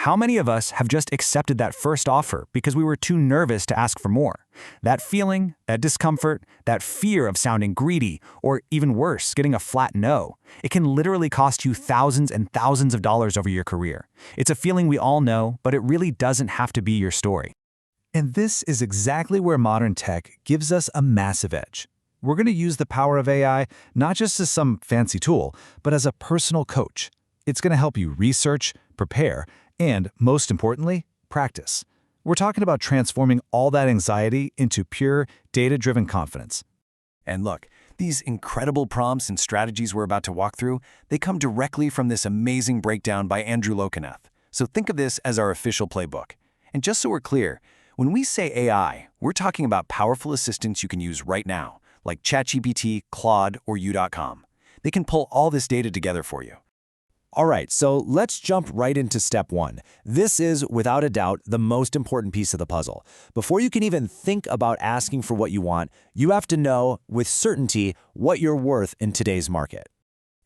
How many of us have just accepted that first offer because we were too nervous to ask for more? That feeling, that discomfort, that fear of sounding greedy, or even worse, getting a flat no, it can literally cost you thousands and thousands of dollars over your career. It's a feeling we all know, but it really doesn't have to be your story. And this is exactly where modern tech gives us a massive edge. We're going to use the power of AI not just as some fancy tool, but as a personal coach. It's going to help you research, prepare, and, most importantly, practice. We're talking about transforming all that anxiety into pure, data-driven confidence. And look, these incredible prompts and strategies we're about to walk through, they come directly from this amazing breakdown by Andrew Lokanath. So think of this as our official playbook. And just so we're clear, when we say AI, we're talking about powerful assistants you can use right now, like ChatGPT, Claude, or U.com. They can pull all this data together for you. All right, so let's jump right into step one. This is, without a doubt, the most important piece of the puzzle. Before you can even think about asking for what you want, you have to know, with certainty, what you're worth in today's market.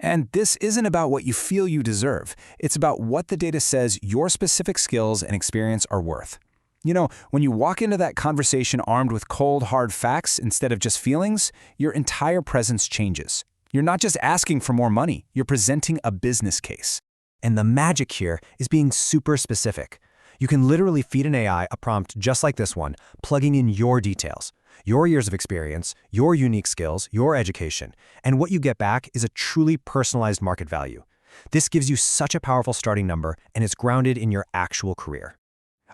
And this isn't about what you feel you deserve. It's about what the data says your specific skills and experience are worth. You know, when you walk into that conversation armed with cold, hard facts instead of just feelings, your entire presence changes. You're not just asking for more money, you're presenting a business case. And the magic here is being super specific. You can literally feed an AI a prompt just like this one, plugging in your details, your years of experience, your unique skills, your education, and what you get back is a truly personalized market value. This gives you such a powerful starting number, and it's grounded in your actual career.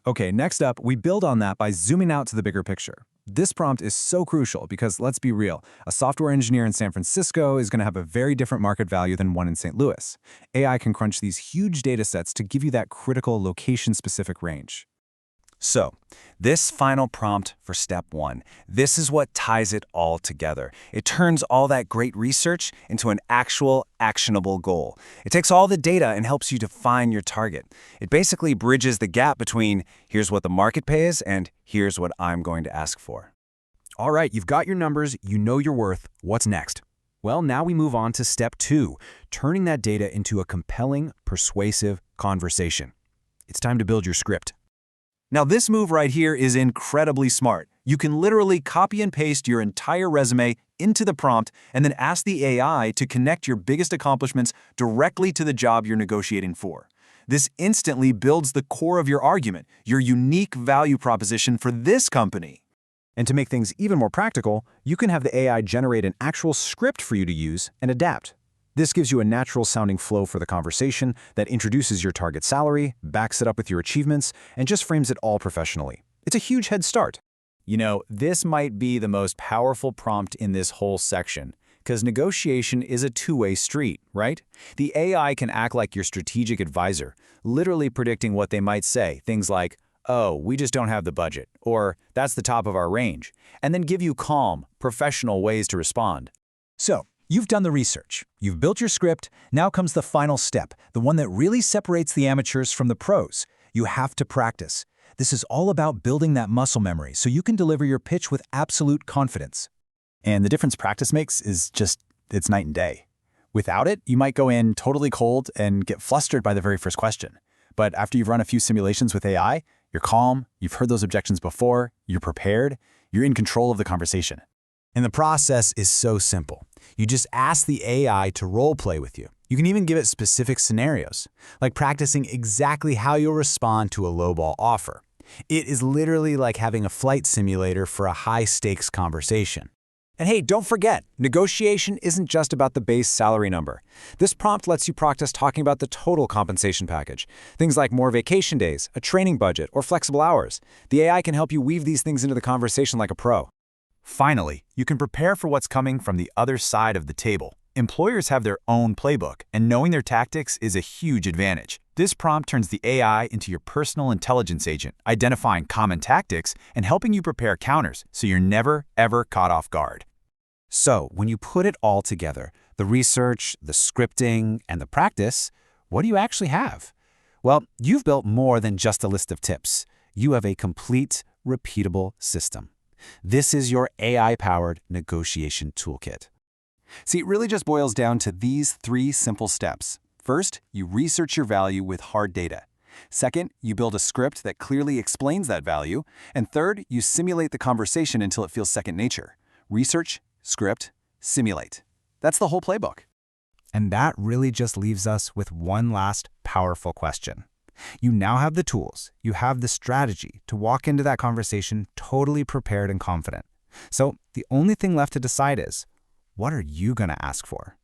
Okay, next up, we build on that by zooming out to the bigger picture. This prompt is so crucial because, let's be real, a software engineer in San Francisco is going to have a very different market value than one in St. Louis. AI can crunch these huge data sets to give you that critical location-specific range. So, this final prompt for step one, this is what ties it all together. It turns all that great research into an actual, actionable goal. It takes all the data and helps you define your target. It basically bridges the gap between here's what the market pays and here's what I'm going to ask for. All right, you've got your numbers, you know your worth. What's next? Well, now we move on to step two, turning that data into a compelling, persuasive conversation. It's time to build your script. Now this move right here is incredibly smart. You can literally copy and paste your entire resume into the prompt and then ask the AI to connect your biggest accomplishments directly to the job you're negotiating for. This instantly builds the core of your argument, your unique value proposition for this company. And to make things even more practical, you can have the AI generate an actual script for you to use and adapt. This gives you a natural-sounding flow for the conversation that introduces your target salary, backs it up with your achievements, and just frames it all professionally. It's a huge head start. You know, this might be the most powerful prompt in this whole section, because negotiation is a two-way street, right? The AI can act like your strategic advisor, literally predicting what they might say, things like, "Oh, we just don't have the budget," or "That's the top of our range," and then give you calm, professional ways to respond. So, you've done the research, you've built your script, now comes the final step, the one that really separates the amateurs from the pros. You have to practice. This is all about building that muscle memory so you can deliver your pitch with absolute confidence. And the difference practice makes is just, it's night and day. Without it, you might go in totally cold and get flustered by the very first question. But after you've run a few simulations with AI, you're calm, you've heard those objections before, you're prepared, you're in control of the conversation. And the process is so simple. You just ask the AI to role play with you. You can even give it specific scenarios, like practicing exactly how you'll respond to a lowball offer. It is literally like having a flight simulator for a high-stakes conversation. And hey, don't forget, negotiation isn't just about the base salary number. This prompt lets you practice talking about the total compensation package. Things like more vacation days, a training budget, or flexible hours. The AI can help you weave these things into the conversation like a pro. Finally, you can prepare for what's coming from the other side of the table. Employers have their own playbook, and knowing their tactics is a huge advantage. This prompt turns the AI into your personal intelligence agent, identifying common tactics and helping you prepare counters so you're never, ever caught off guard. So, when you put it all together, the research, the scripting, and the practice, what do you actually have? Well, you've built more than just a list of tips. You have a complete, repeatable system. This is your AI-powered negotiation toolkit. See, it really just boils down to these three simple steps. First, you research your value with hard data. Second, you build a script that clearly explains that value. And third, you simulate the conversation until it feels second nature. Research, script, simulate. That's the whole playbook. And that really just leaves us with one last powerful question. You now have the tools, you have the strategy to walk into that conversation totally prepared and confident. So the only thing left to decide is, what are you going to ask for?